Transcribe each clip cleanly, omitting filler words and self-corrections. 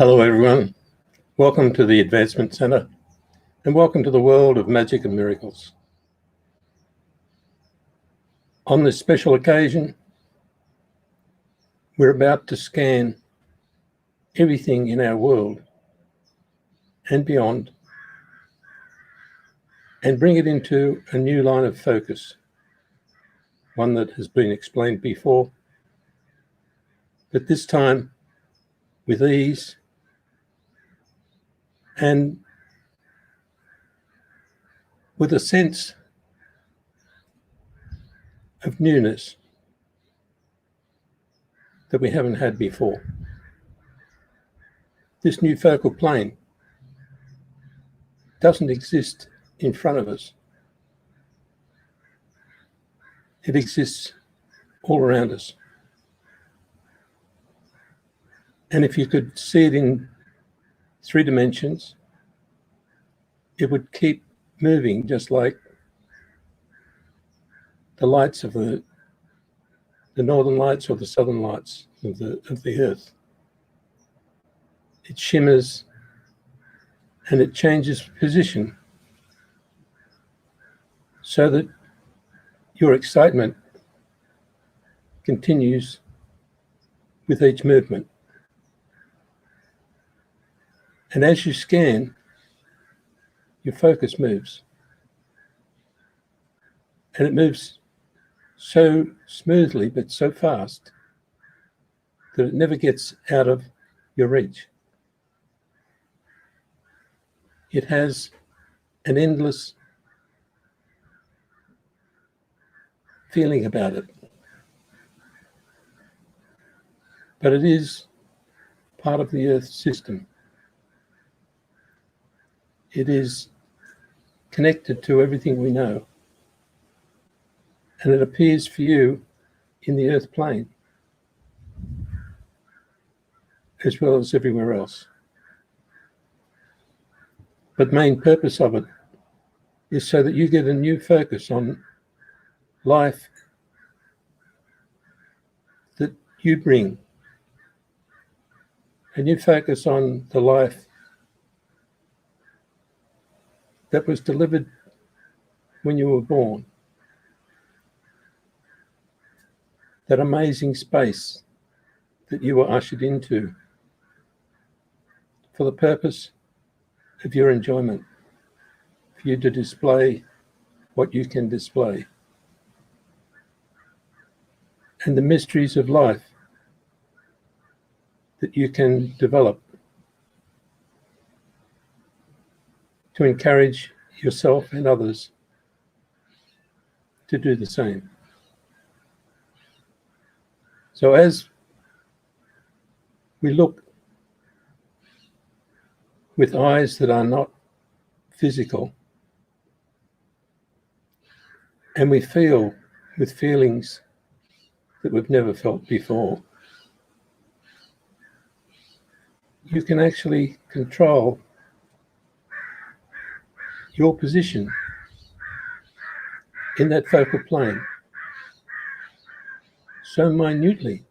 Hello everyone, welcome to the Advancement Centre and welcome to the world of magic and miracles. On this special occasion, we're about to scan everything in our world and beyond and bring it into a new line of focus, one that has been explained before, but this time with ease and with a sense of newness that we haven't had before. This new focal plane doesn't exist in front of us. It exists all around us. And if you could see it in 3 dimensions, it would keep moving just like the lights of the northern lights or the southern lights of the earth. It shimmers and it changes position so that your excitement continues with each movement. And as you scan, your focus moves. And it moves so smoothly but so fast that it never gets out of your reach. It has an endless feeling about it. But it is part of the Earth system. It is connected to everything we know. And it appears for you in the Earth plane, as well as everywhere else. But the main purpose of it is so that you get a new focus on life that you bring. A new focus on the life that was delivered when you were born. That amazing space that you were ushered into for the purpose of your enjoyment, for you to display what you can display. And the mysteries of life that you can develop to encourage yourself and others to do the same. So as we look with eyes that are not physical, and we feel with feelings that we've never felt before, you can actually control your position in that focal plane so minutely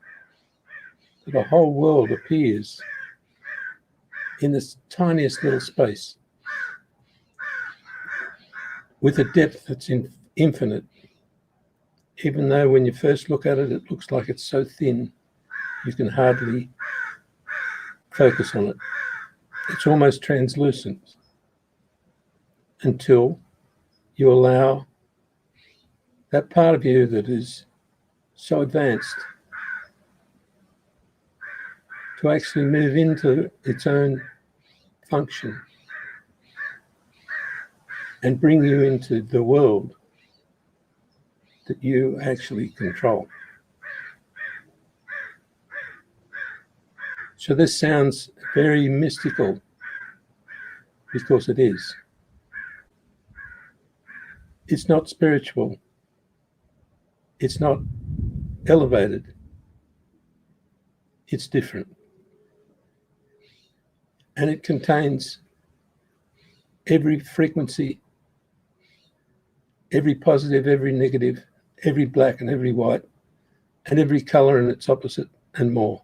that the whole world appears in this tiniest little space with a depth that's infinite, even though when you first look at it, it looks like it's so thin you can hardly focus on it. It's almost translucent until you allow that part of you that is so advanced to actually move into its own function and bring you into the world that you actually control. So this sounds very mystical because it is. It's not spiritual. It's not elevated. It's different. And it contains every frequency, every positive, every negative, every black and every white, and every color and its opposite and more.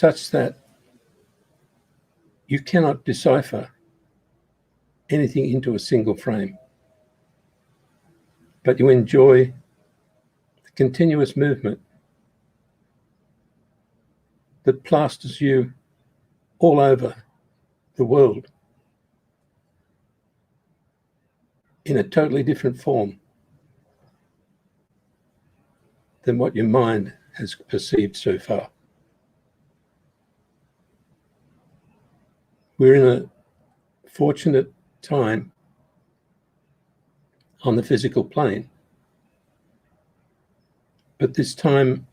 such that you cannot decipher anything into a single frame, but you enjoy the continuous movement that plasters you all over the world in a totally different form than what your mind has perceived so far. We're in a fortunate time on the physical plane, but this time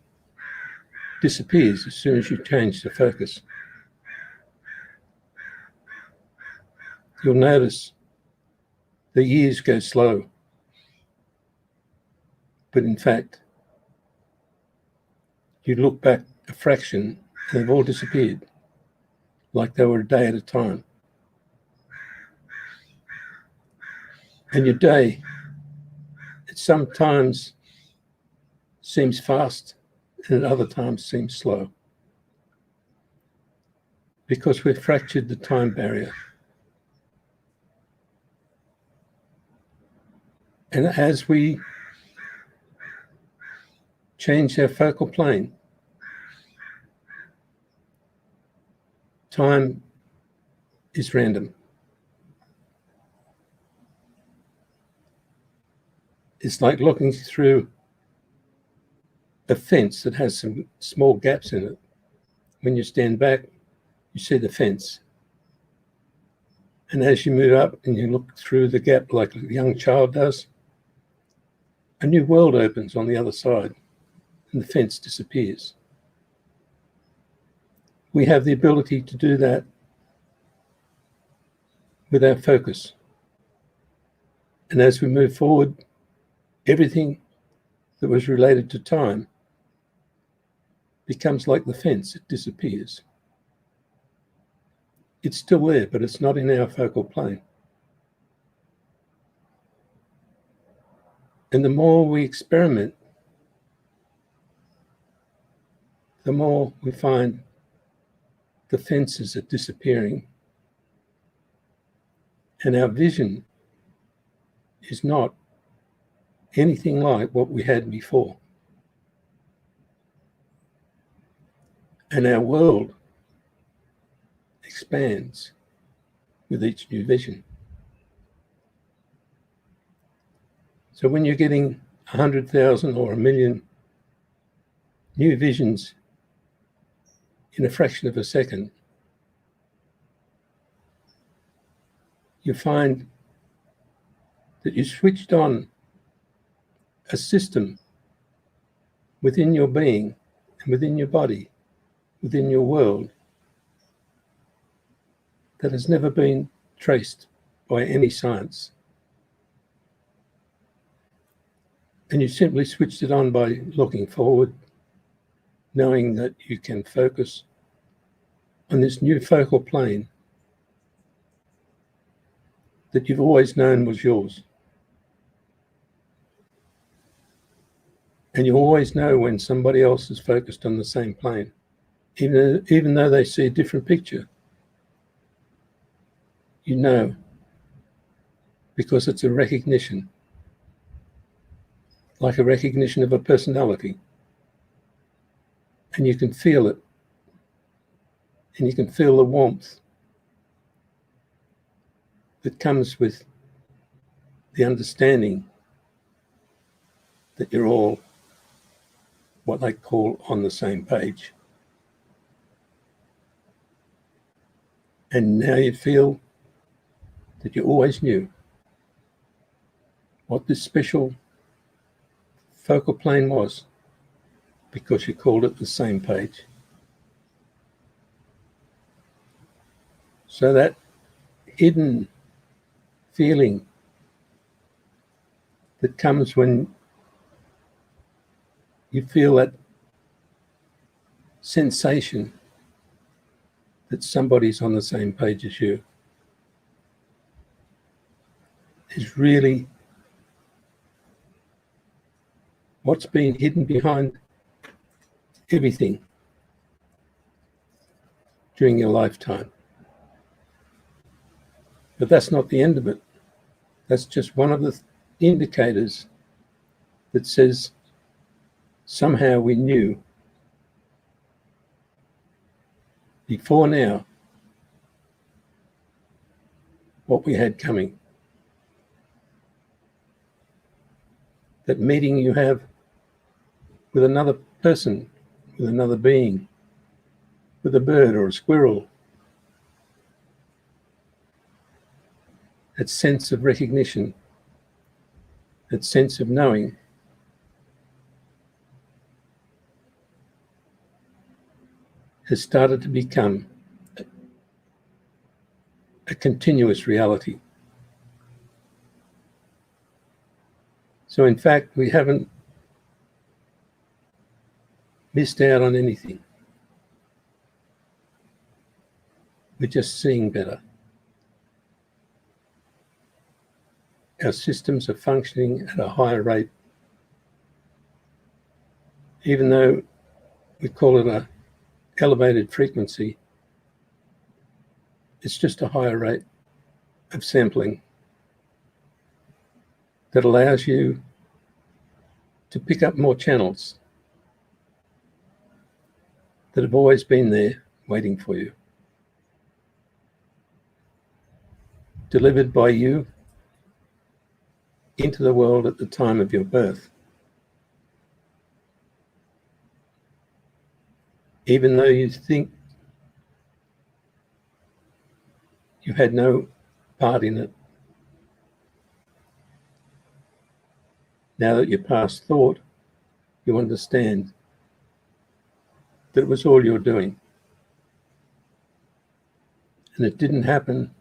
disappears as soon as you change the focus. You'll notice the years go slow, but in fact, you look back a fraction and they've all disappeared, like they were a day at a time. And your day, it sometimes seems fast and at other times seems slow, because we've fractured the time barrier. And as we change our focal plane, time is random. It's like looking through a fence that has some small gaps in it. When you stand back, you see the fence. And as you move up and you look through the gap like a young child does, a new world opens on the other side and the fence disappears. We have the ability to do that with our focus. And as we move forward, everything that was related to time becomes like the fence, it disappears. It's still there, but it's not in our focal plane. And the more we experiment, the more we find the fences are disappearing. And our vision is not anything like what we had before. And our world expands with each new vision. So when you're getting 100,000 or 1 million new visions in a fraction of a second, you find that you switched on a system within your being and within your body, within your world, that has never been traced by any science. And you simply switched it on by looking forward, knowing that you can focus on this new focal plane that you've always known was yours. And you always know when somebody else is focused on the same plane, even though they see a different picture. You know, because it's a recognition, like a recognition of a personality. And you can feel it. And you can feel the warmth that comes with the understanding that you're all what they call on the same page. And now you feel that you always knew what this special focal plane was, because you called it the same page. So that hidden feeling that comes when you feel that sensation that somebody's on the same page as you is really what's been hidden behind everything during your lifetime. But that's not the end of it. That's just one of the indicators that says somehow we knew before now what we had coming. That meeting you have with another person, with another being, with a bird or a squirrel, that sense of recognition, that sense of knowing, has started to become a continuous reality. So in fact, we haven't missed out on anything. We're just seeing better. Our systems are functioning at a higher rate, even though we call it a elevated frequency. It's just a higher rate of sampling that allows you to pick up more channels that have always been there waiting for you, delivered by you into the world at the time of your birth. Even though you think you had no part in it, now that you're past thought, you understand that it was all you're doing. And it didn't happen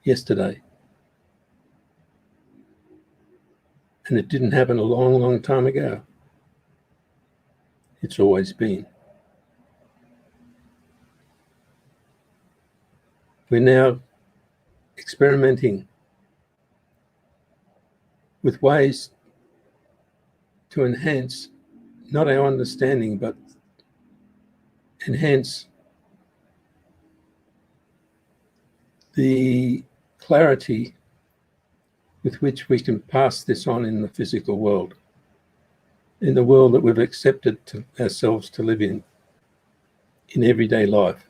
yesterday. And it didn't happen a long, long time ago. It's always been. We're now experimenting with ways to enhance not our understanding, but enhance the clarity with which we can pass this on in the physical world, in the world that we've accepted ourselves to live in everyday life.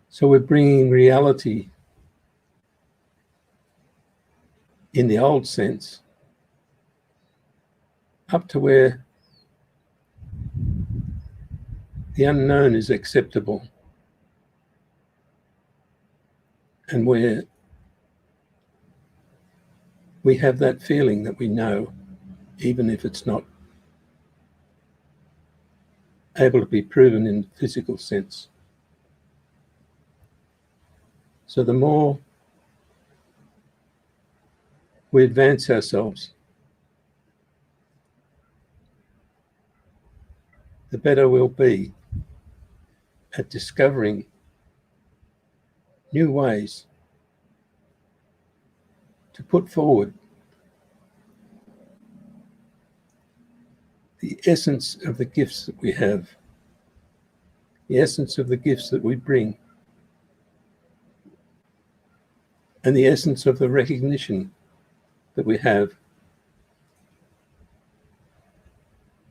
So we're bringing reality in the old sense up to where the unknown is acceptable, and where we have that feeling that we know, even if it's not able to be proven in the physical sense. So the more we advance ourselves, the better we'll be at discovering new ways to put forward the essence of the gifts that we have, the essence of the gifts that we bring, and the essence of the recognition that we have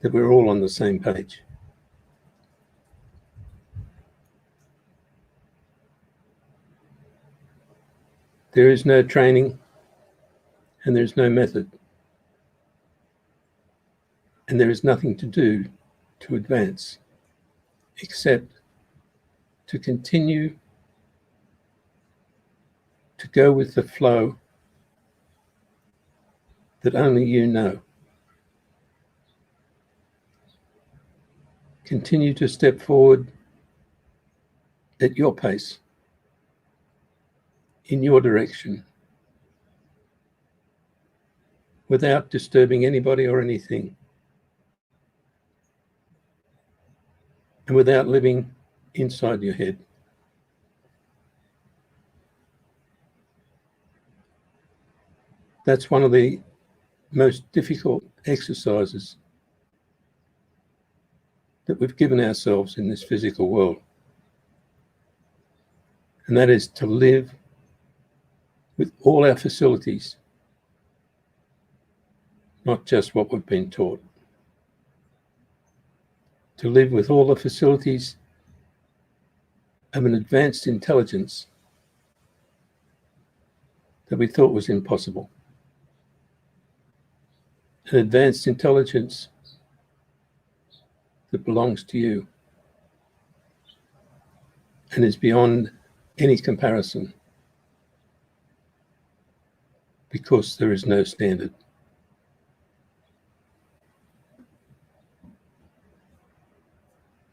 that we're all on the same page. There is no training and there's no method, and there is nothing to do to advance except to continue to go with the flow that only you know. Continue to step forward at your pace, in your direction, without disturbing anybody or anything, and without living inside your head. That's one of the most difficult exercises that we've given ourselves in this physical world. And that is to live with all our facilities, not just what we've been taught. To live with all the facilities of an advanced intelligence that we thought was impossible. An advanced intelligence that belongs to you and is beyond any comparison, because there is no standard.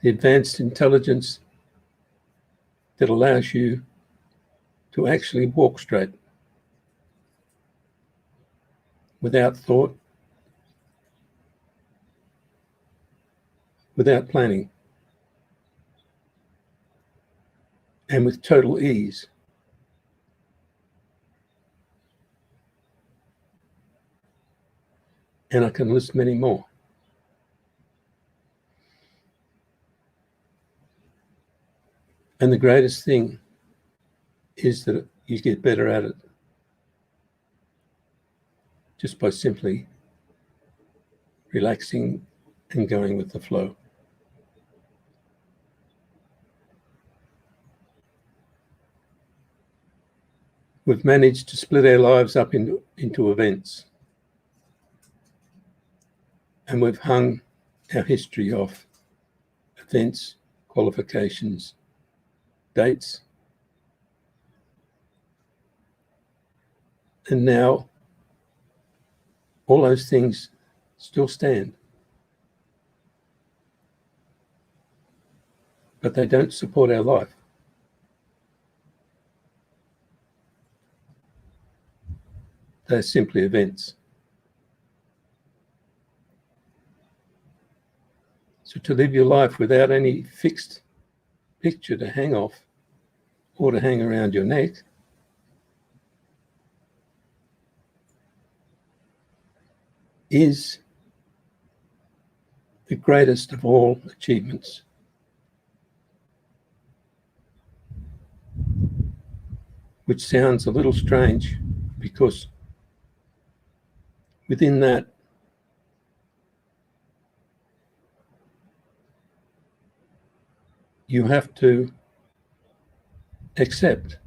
The advanced intelligence that allows you to actually walk straight without thought, without planning, and with total ease. And I can list many more. And the greatest thing is that you get better at it just by simply relaxing and going with the flow. We've managed to split our lives up into events. And we've hung our history off events, qualifications, dates. And now all those things still stand, but they don't support our life. They're simply events. So to live your life without any fixed picture to hang off or to hang around your neck is the greatest of all achievements. Which sounds a little strange, because within that you have to accept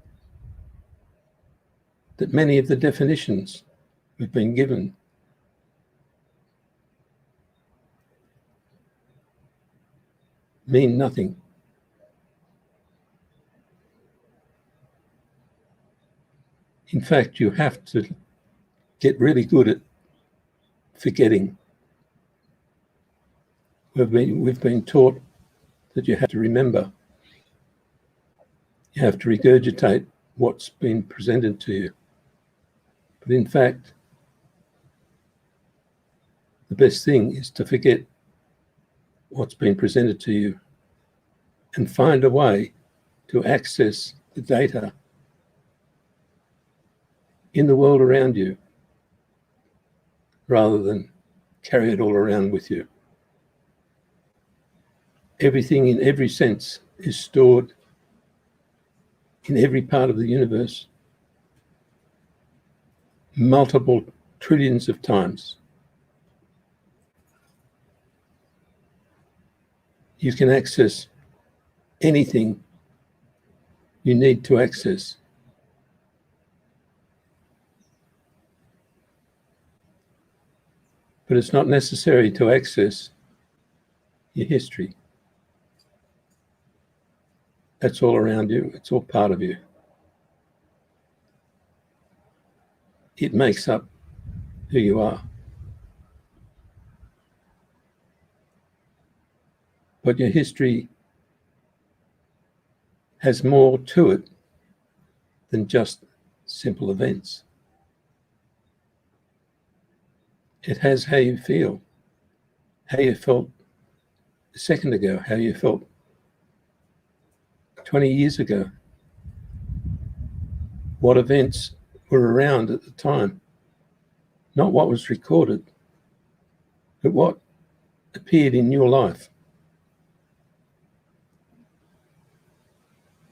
that many of the definitions we've been given mean nothing. In fact, you have to get really good at forgetting. We've been taught that you have to remember. You have to regurgitate what's been presented to you. But in fact, the best thing is to forget what's been presented to you and find a way to access the data in the world around you, rather than carry it all around with you. Everything in every sense is stored in every part of the universe multiple trillions of times. You can access anything you need to access. But it's not necessary to access your history. That's all around you. It's all part of you. It makes up who you are. But your history has more to it than just simple events. It has how you feel, how you felt a second ago, how you felt 20 years ago, what events were around at the time, not what was recorded, but what appeared in your life.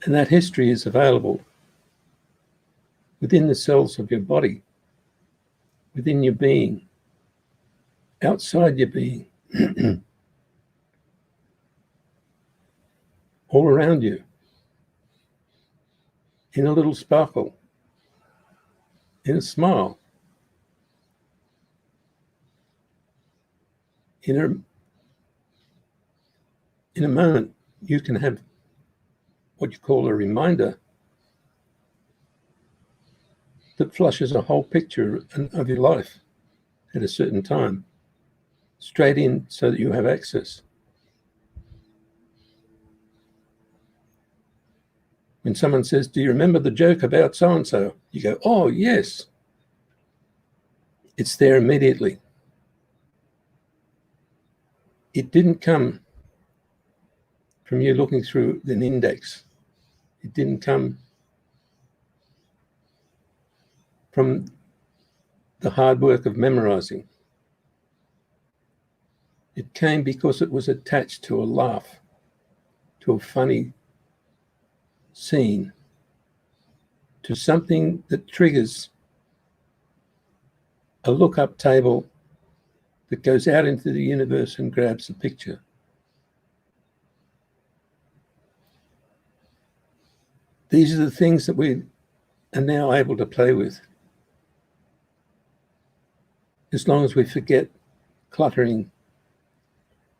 And that history is available within the cells of your body, within your being, outside your being, all around you, in a little sparkle, in a smile, in a moment. You can have what you call a reminder that flushes a whole picture of your life at a certain time, straight in so that you have access. When someone says, "Do you remember the joke about so-and-so?" You go, "Oh, yes." It's there immediately. It didn't come from you looking through an index. It didn't come from the hard work of memorizing. It came because it was attached to a laugh, to a funny scene, to something that triggers a look-up table that goes out into the universe and grabs a picture. These are the things that we are now able to play with, as long as we forget cluttering,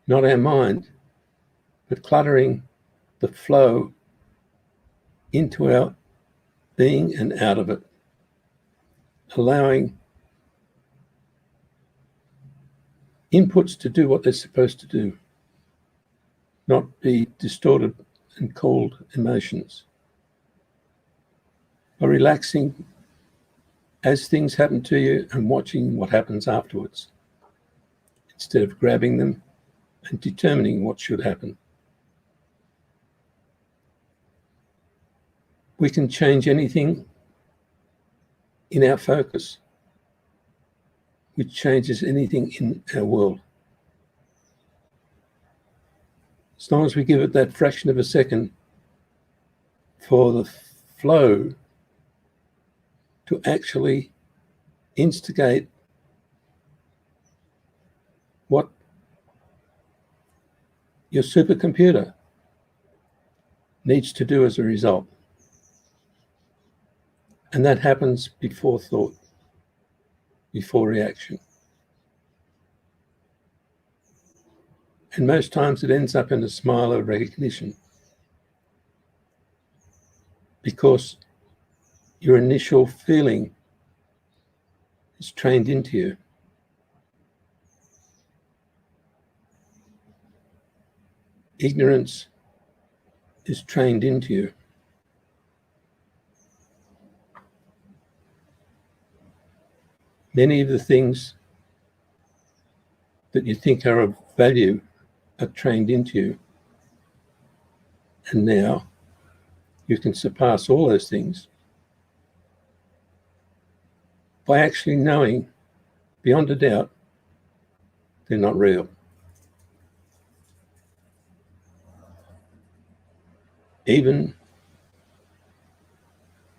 not our mind, but cluttering the flow into our being and out of it, allowing inputs to do what they're supposed to do, not be distorted and called emotions. By relaxing as things happen to you and watching what happens afterwards, instead of grabbing them and determining what should happen. We can change anything in our focus, which changes anything in our world. As long as we give it that fraction of a second for the flow to actually instigate what your supercomputer needs to do as a result. And that happens before thought, before reaction. And most times it ends up in a smile of recognition, because your initial feeling is trained into you. Ignorance is trained into you. Many of the things that you think are of value are trained into you. And now you can surpass all those things by actually knowing beyond a doubt they're not real. Even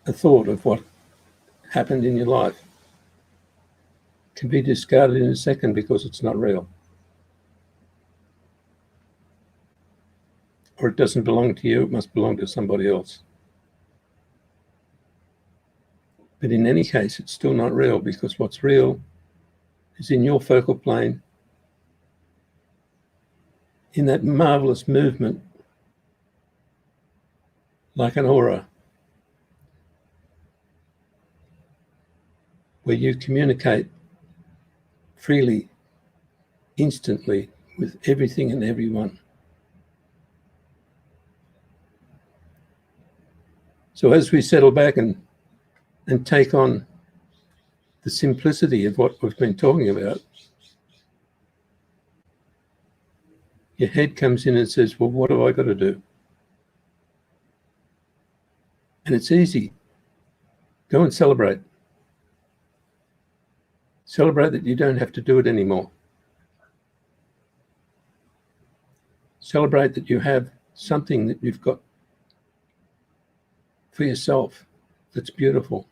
a thought of what happened in your life can be discarded in a second because it's not real. Or it doesn't belong to you, it must belong to somebody else. But in any case, it's still not real, because what's real is in your focal plane, in that marvelous movement, like an aura, where you communicate freely, instantly, with everything and everyone. So as we settle back and take on the simplicity of what we've been talking about, your head comes in and says, well, what have I got to do? And it's easy. Go and celebrate. Celebrate that you don't have to do it anymore. Celebrate that you have something that you've got for yourself that's beautiful,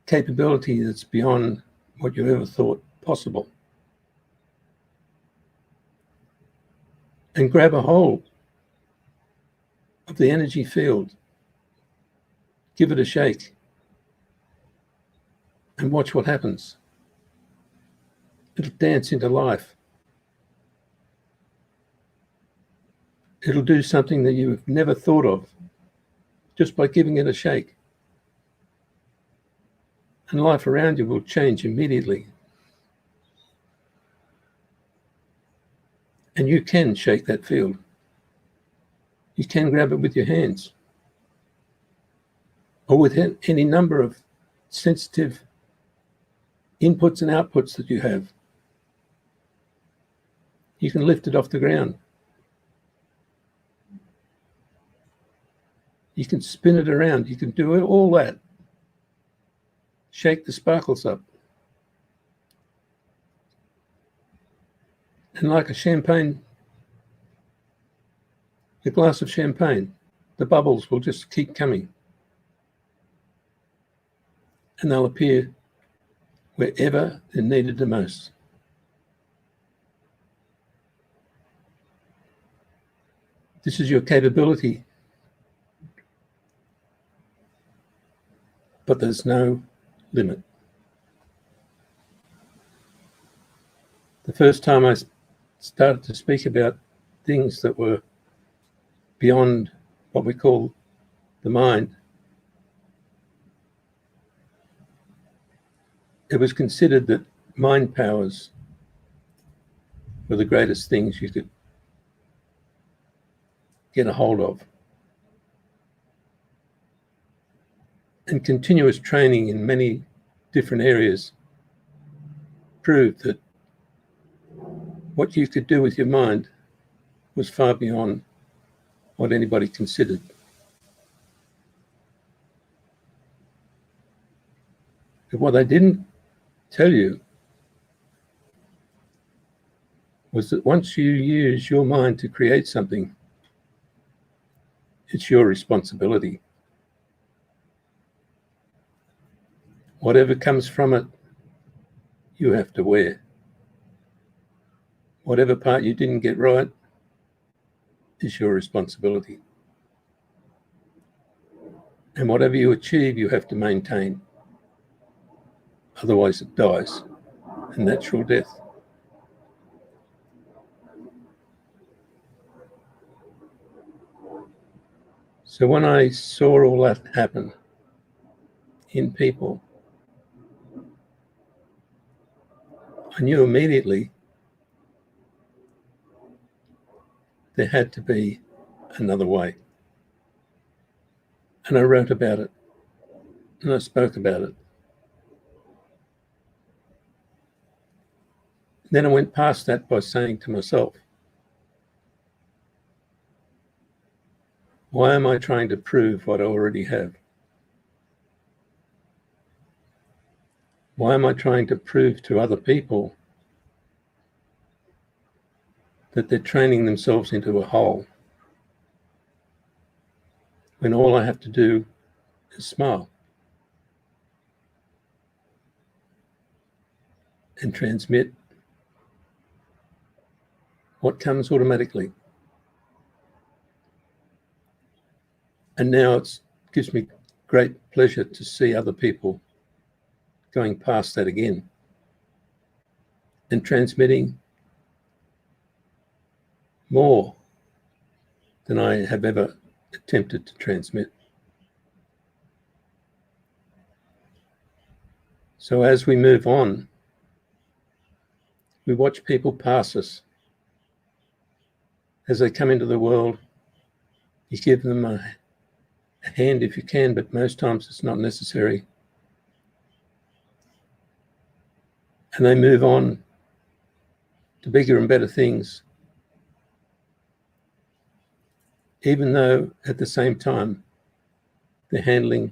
capability that's beyond what you ever thought possible. And grab a hold of the energy field, give it a shake, and watch what happens. It'll dance into life. It'll do something that you've never thought of just by giving it a shake. And life around you will change immediately. And you can shake that field. You can grab it with your hands or with any number of sensitive inputs and outputs that you have. You can lift it off the ground. You can spin it around. You can do all that. Shake the sparkles up. And like a glass of champagne, the bubbles will just keep coming. And they'll appear wherever they're needed the most. This is your capability. But there's no limit. The first time I started to speak about things that were beyond what we call the mind, it was considered that mind powers were the greatest things you could get a hold of. And continuous training in many different areas proved that what you could do with your mind was far beyond what anybody considered. But what they didn't tell you was that once you use your mind to create something, it's your responsibility. Whatever comes from it, you have to wear. Whatever part you didn't get right is your responsibility. And whatever you achieve, you have to maintain. Otherwise it dies, a natural death. So when I saw all that happen in people, I knew immediately there had to be another way. And I wrote about it, and I spoke about it. Then I went past that by saying to myself, why am I trying to prove what I already have? Why am I trying to prove to other people that they're training themselves into a hole when all I have to do is smile and transmit what comes automatically? And now it gives me great pleasure to see other people going past that again and transmitting more than I have ever attempted to transmit. So as we move on, we watch people pass us. As they come into the world, you give them a hand if you can, but most times it's not necessary. And they move on to bigger and better things, even though at the same time they're handling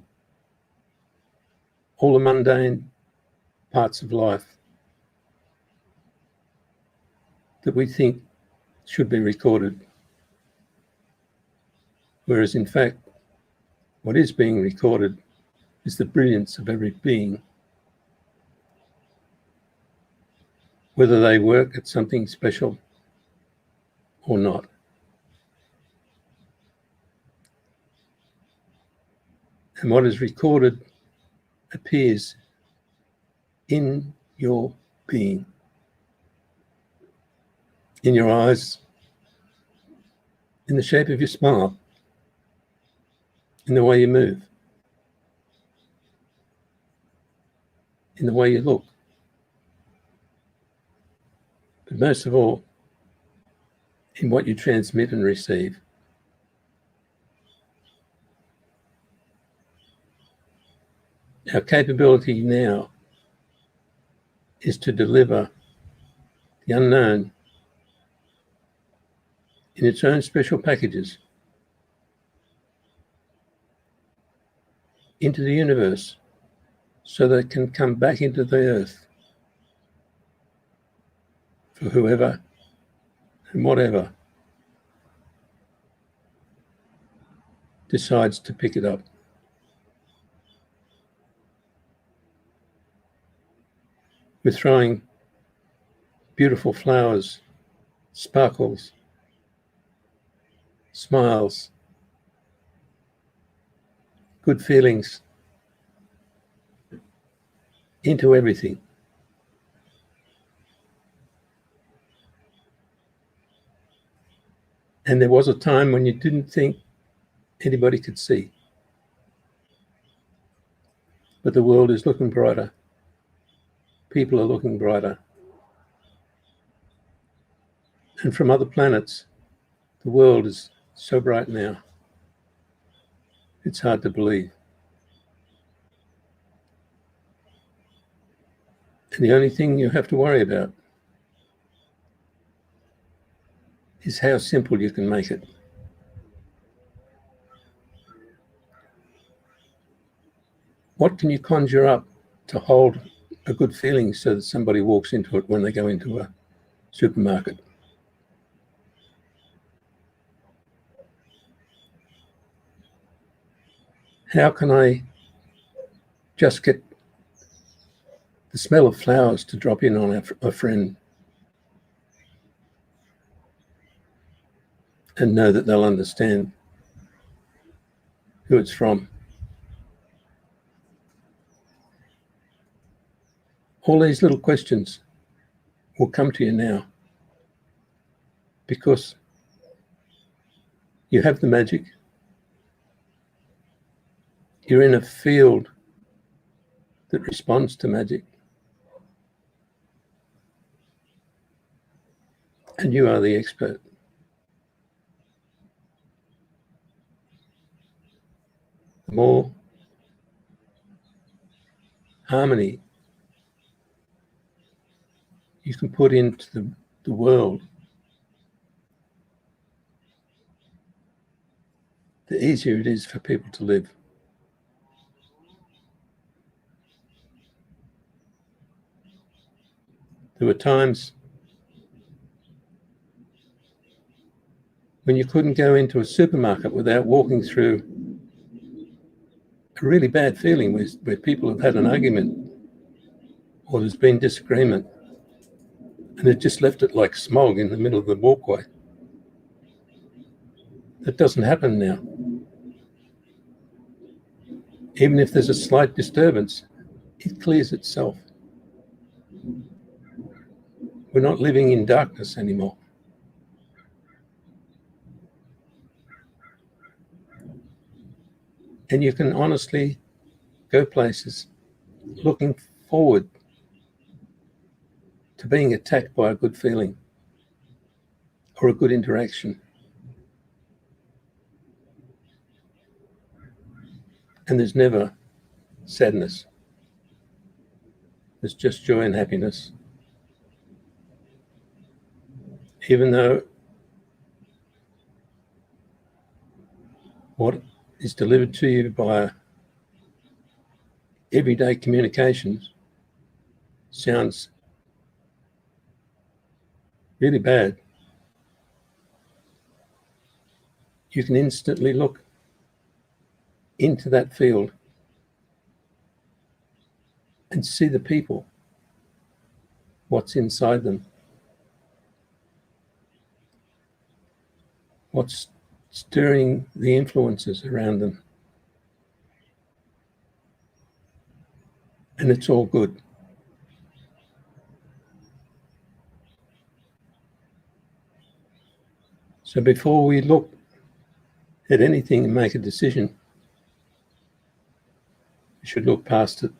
all the mundane parts of life that we think should be recorded. Whereas in fact, What is being recorded is the brilliance of every being, whether they work at something special or not. And what is recorded appears in your being, in your eyes, in the shape of your smile, in the way you move, in the way you look. But most of all, in what you transmit and receive. Our capability now is to deliver the unknown in its own special packages into the universe so that it can come back into the earth for whoever and whatever decides to pick it up. We're throwing beautiful flowers, sparkles, smiles, good feelings into everything. And there was a time when you didn't think anybody could see. But the world is looking brighter. People are looking brighter. And from other planets, the world is so bright now. It's hard to believe. And the only thing you have to worry about is how simple you can make it. What can you conjure up to hold a good feeling so that somebody walks into it when they go into a supermarket? How can I just get the smell of flowers to drop in on a friend and know that they'll understand who it's from? All these little questions will come to you now because you have the magic. You're in a field that responds to magic. And you are the expert. The more harmony you can put into the world, the easier it is for people to live. There were times when you couldn't go into a supermarket without walking through a really bad feeling where people have had an argument or there's been disagreement and they've just left it like smog in the middle of the walkway. That doesn't happen now. Even if there's a slight disturbance, it clears itself. We're not living in darkness anymore. And you can honestly go places looking forward to being attacked by a good feeling or a good interaction. And there's never sadness. There's just joy and happiness. Even though what is delivered to you by everyday communications sounds really bad, you can instantly look into that field and see the people, what's inside them, what's stirring the influences around them. And it's all good. So before we look at anything and make a decision, we should look past it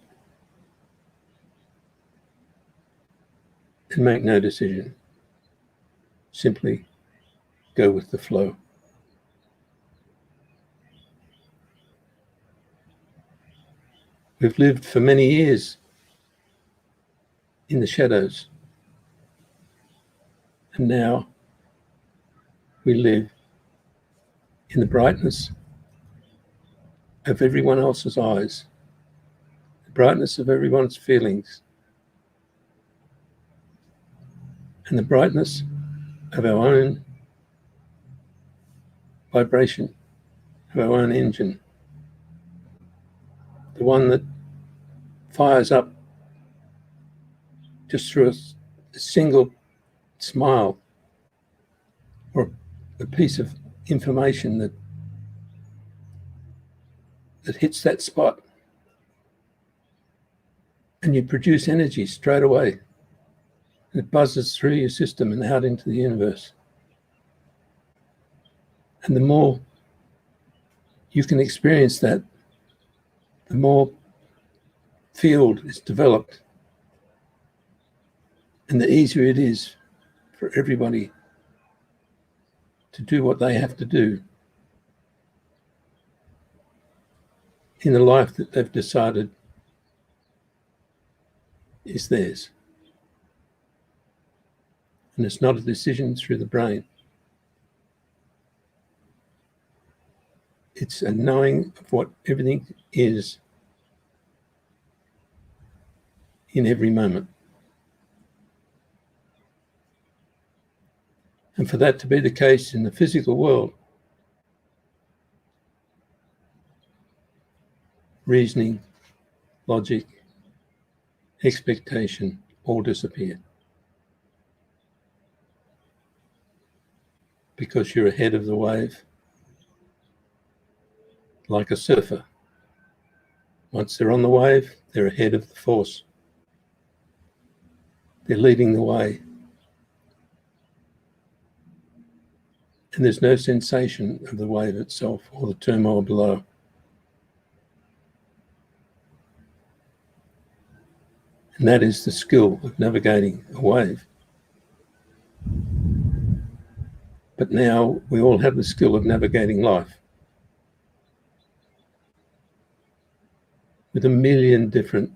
and make no decision. Simply go with the flow. We've lived for many years in the shadows, and now we live in the brightness of everyone else's eyes, the brightness of everyone's feelings, and the brightness of our own vibration, of our own engine, the one that fires up just through a single smile or a piece of information that hits that spot, and you produce energy straight away. It buzzes through your system and out into the universe. And the more you can experience that, the more field is developed, and the easier it is for everybody to do what they have to do in the life that they've decided is theirs. And it's not a decision through the brain. It's a knowing of what everything is in every moment. And for that to be the case in the physical world, reasoning, logic, expectation all disappear. Because you're ahead of the wave, like a surfer. Once they're on the wave, they're ahead of the force. They're leading the way. And there's no sensation of the wave itself or the turmoil below. And that is the skill of navigating a wave. But now we all have the skill of navigating life with a million different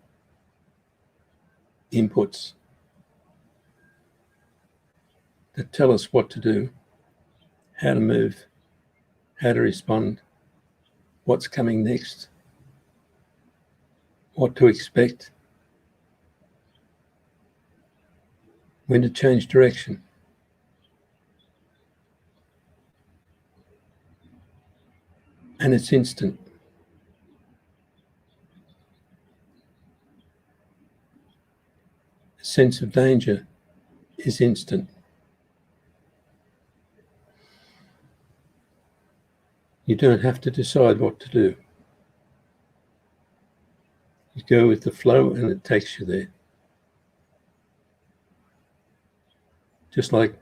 inputs that tell us what to do, how to move, how to respond, what's coming next, what to expect, when to change direction. And it's instant. A sense of danger is instant. You don't have to decide what to do. You go with the flow and it takes you there. Just like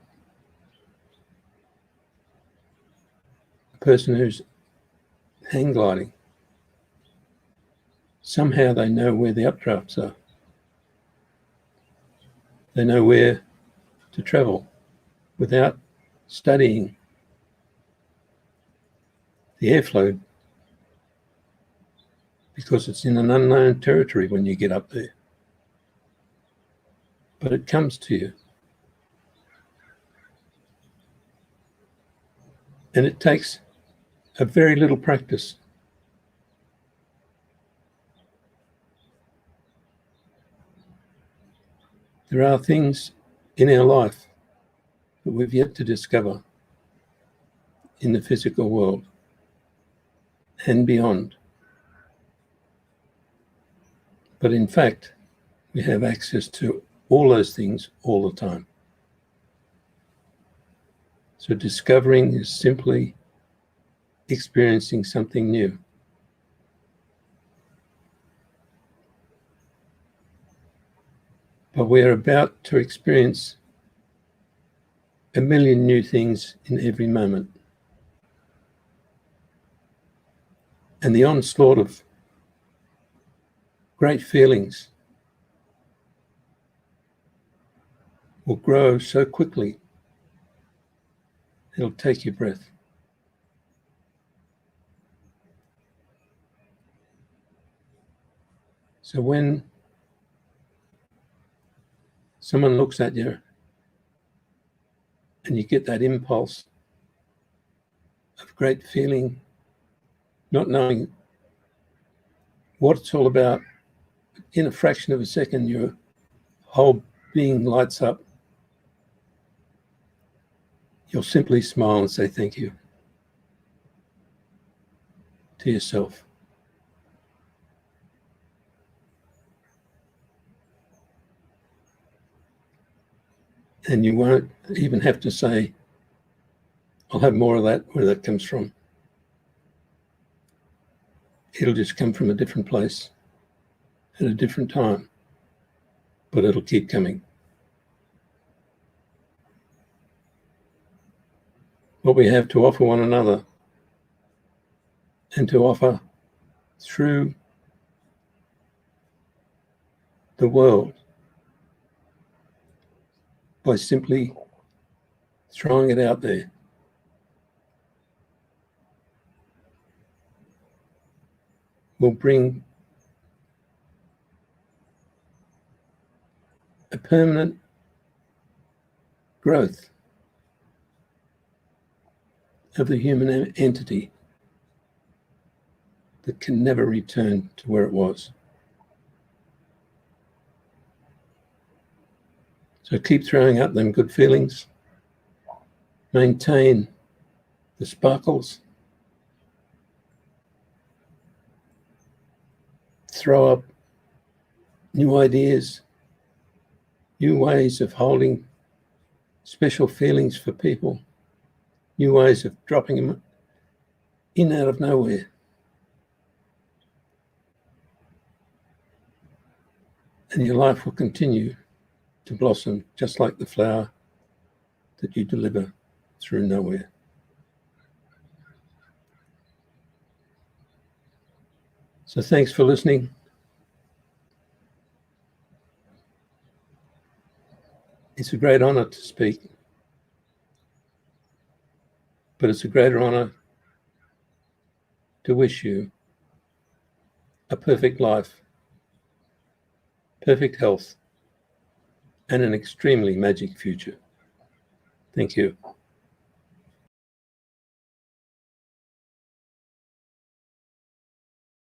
a person who's hang gliding. Somehow they know where the updrafts are. They know where to travel without studying the airflow, because it's in an unknown territory when you get up there. But it comes to you. And it takes a very little practice. There are things in our life that we've yet to discover in the physical world and beyond. But in fact, we have access to all those things all the time. So discovering is simply experiencing something new. But we're about to experience a million new things in every moment. And the onslaught of great feelings will grow so quickly, it'll take your breath. So when someone looks at you and you get that impulse of great feeling, not knowing what it's all about, in a fraction of a second, your whole being lights up. You'll simply smile and say thank you to yourself. And you won't even have to say, I'll have more of that, where that comes from. It'll just come from a different place at a different time, but it'll keep coming. What we have to offer one another and to offer through the world by simply throwing it out there. Will bring a permanent growth of the human entity that can never return to where it was. So keep throwing out them good feelings, maintain the sparkles, throw up new ideas, new ways of holding special feelings for people, new ways of dropping them in out of nowhere. And your life will continue to blossom just like the flower that you deliver through nowhere. So thanks for listening. It's a great honor to speak, but it's a greater honor to wish you a perfect life, perfect health, and an extremely magic future. Thank you.